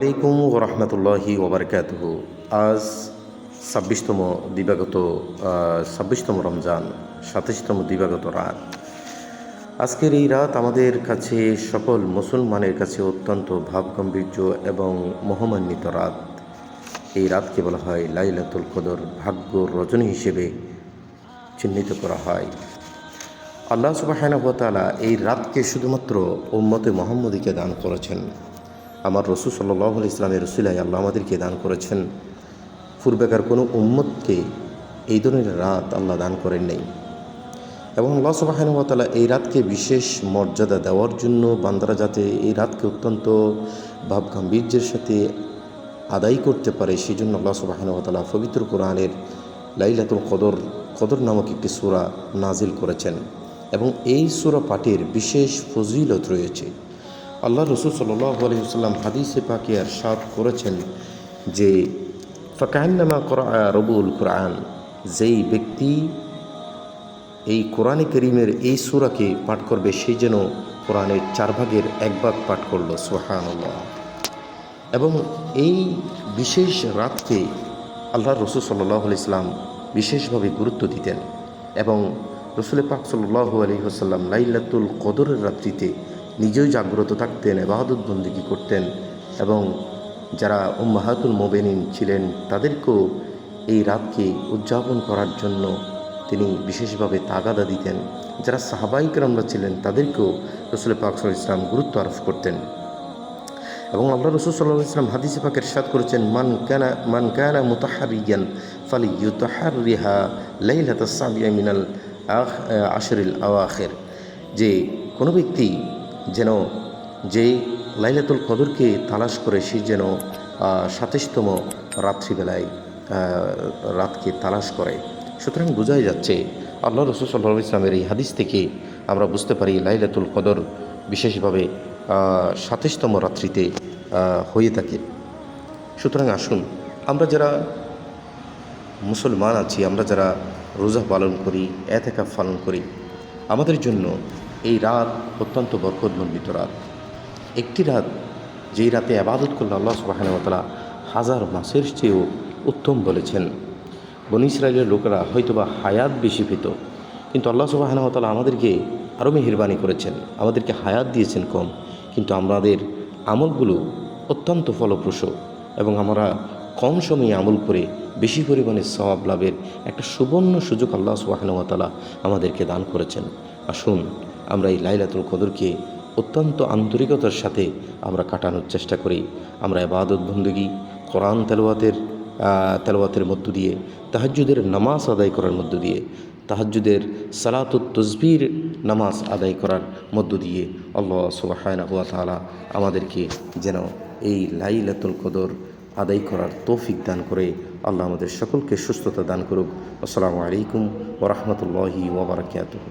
আলাইকুম ওরহমতুল্লাহি ওবরকাতুহু। আজ ২৬তম দিবাগত ২৬তম রমজান, ২৭তম দিবাগত রাত। আজকের এই রাত আমাদের কাছে, সকল মুসলমানের কাছে অত্যন্ত ভাবগম্ভীর্য এবং মহামান্বিত রাত। এই রাতকে বলা হয় লাইলাতুল কদর, ভাগ্য রজনী হিসেবে চিহ্নিত করা হয়। আল্লাহ সুবহানাহু ওয়া তাআলা এই রাতকে শুধুমাত্র উম্মতে মুহাম্মদীকে দান করেছেন। আমার রাসূল সাল্লাল্লাহু আলাইহি ইসলামের রসিলায় আল্লাহ আমাদেরকে দান করেছেন। পূর্বেকার কোনো উম্মতকে এই ধরনের রাত আল্লাহ দান করেন নাই। এবং আল্লাহ সুবহানাহু ওয়া তাআলা এই রাতকে বিশেষ মর্যাদা দেওয়ার জন্য বান্দারা যাতে এই রাতকে অত্যন্ত ভাবগাম্ভীর্যের সাথে আদায় করতে পারে, সেই জন্য আল্লাহ সুবহানাহু ওয়া তাআলা পবিত্র কোরআনের লাইলাতুল কদর নামক একটি সূরা নাজিল করেছেন। এবং এই সূরা পাঠের বিশেষ ফজিলত রয়েছে। আল্লাহ রাসূল সাল্লাল্লাহু আলাইহি ওয়াসাল্লাম হাদিসে পাকে ইরশাদ করেছেন যে ফাকান্নামা ক্বরা রবুল কুরআন, যেই ব্যক্তি এই কোরআনে কারীমের এই সূরাকে পাঠ করবে সে যেন কোরআনের 4 ভাগের 1 ভাগ পাঠ করল। সুবহানাল্লাহ। এবং এই বিশেষ রাতকে আল্লাহ রাসূল সাল্লাল্লাহু আলাইহি ওয়াসাল্লাম বিশেষভাবে গুরুত্ব দিতেন। এবং রাসূল পাক সাল্লাল্লাহু আলাইহি ওয়াসাল্লাম লাইলাতুল কদরের রাত্রিতে নিজেও জাগ্রত থাকতেন, ইবাদত বন্দেগী করতেন। এবং যারা উম্মাহাতুল মুমিনিন ছিলেন তাদেরকেও এই রাতকে উদযাপন করার জন্য তিনি বিশেষভাবে তাগাদা দিতেন। যারা সাহাবায়ে কেরামরা ছিলেন তাদেরকেও রাসূল পাক সাল্লাল্লাহু আলাইহি ওয়াসাল্লাম গুরুত্ব আরোপ করতেন। এবং আল্লাহ রাসূল সাল্লাল্লাহু আলাইহি ওয়াসাল্লাম হাদিসে পাকে ইরশাদ করেছেন মান কানা মুতাহারিয়ান ফালিইউতাহাররিহা লাইলাতাস সাবিয়া মিনাল আশরিল আওয়াখির, যে কোনো ব্যক্তি যেন যে লাইলাতুল কদরকে তালাশ করে সে যেন ২৭তম রাত্রিবেলায় রাতকে তালাশ করে। সুতরাং বোঝাই যাচ্ছে আল্লাহ রাসূল সাল্লাল্লাহু আলাইহি ওয়াসাল্লামের এই হাদিস থেকে আমরা বুঝতে পারি লাইলাতুল কদর বিশেষভাবে ২৭তম রাত্রিতে হয়ে থাকে। সুতরাং আসুন, আমরা যারা মুসলমান আছি, আমরা যারা রোজা পালন করি, এতেকাফ পালন করি, আমাদের জন্য এই রাত অত্যন্ত বরকতমণ্ডিত রাত। একটি রাত যেই রাতে ইবাদত করলে আল্লাহ সুবহানাহু ওয়া তাআলা 1000 মাসের চেয়েও উত্তম বলেছেন। বনী ইসরাইলের লোকেরা হয়তোবা হায়াত বেশি পেত, কিন্তু আল্লাহ সুবহানাহু ওয়া তাআলা আমাদেরকে আরও মেহেরবানি করেছেন, আমাদেরকে হায়াত দিয়েছেন কম, কিন্তু আমাদের আমলগুলো অত্যন্ত ফলপ্রসূ। এবং আমরা কম সময়ে আমল করে বেশি পরিমাণে সওয়াব লাভের একটা সুবর্ণ সুযোগ আল্লাহ সুবহানাহু ওয়া তাআলা আমাদেরকে দান করেছেন। আসুন, আমরা এই লাইলাতুল কদরকে অত্যন্ত আন্তরিকতার সাথে আমরা কাটানোর চেষ্টা করি। আমরা ইবাদত বন্দেগী, কোরআন তেলাওয়াতের মধ্য দিয়ে, তাহাজ্জুদের নামাজ আদায় করার মধ্য দিয়ে, তাহাজ্জুদের সালাতুত তাসবির নামাজ আদায় করার মধ্য দিয়ে আল্লাহ সুবহানাহু ওয়া তাআলা আমাদেরকে যেন এই লাইলাতুল কদর আদায় করার তৌফিক দান করে। আল্লাহ আমাদের সকলকে সুস্থতা দান করুক। আসসালামু আলাইকুম ওয়া রাহমাতুল্লাহি ওয়া বারাকাতুহু।